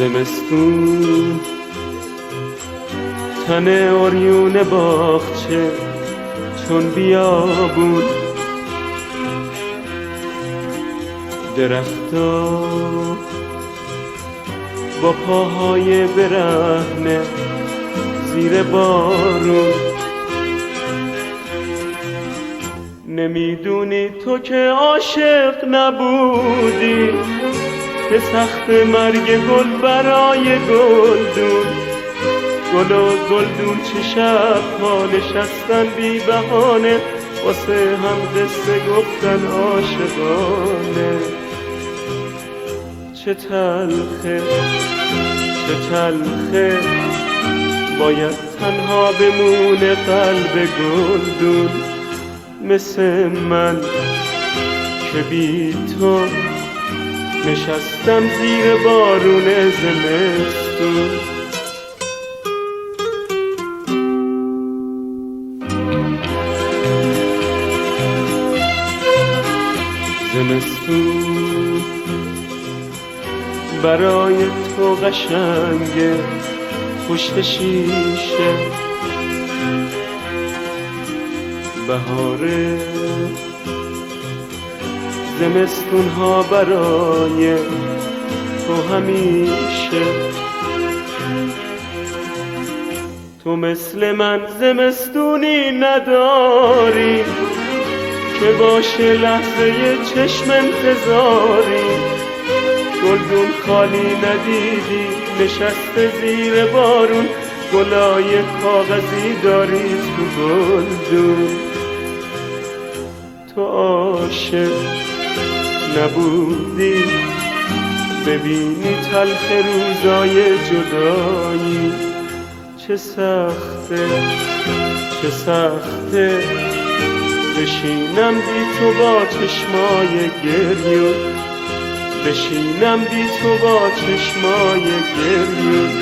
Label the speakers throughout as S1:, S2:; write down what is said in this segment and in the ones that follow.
S1: زمستون تن عریون باغچه چون بیابون، درختا با پاهای برهنه زیر بارون. نمیدونی تو که عاشق نبودی که سخت مرگ گل برای گلدون. گل و گلدون چه شب‌ها نشستن بی بهانه واسه هم قصه گفتن عاشقانه. چه تلخه چه تلخه باید تنها بمونه قلب گلدون، مثل من که بی تو نشستم زیر بارون زمستون. زمستون برای تو قشنگه پشت شیشه، بهاره زمستون ها برای تو همیشه. تو مثل من زمستونی نداری که باشه لحظه چشم انتظاری. گلدون خالی ندیدی نشسته زیر بارون، گلای کاغذی داری تو گلدون. تو عاشق نبودی ببینی تلخ روزای جدایی. چه سخته چه سخته بشینم بی تو با چشمای گریون، بشینم بی تو با چشمای گریون،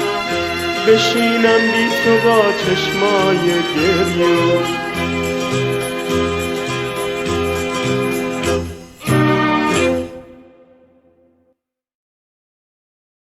S1: بشینم بی تو با چشمای گریون.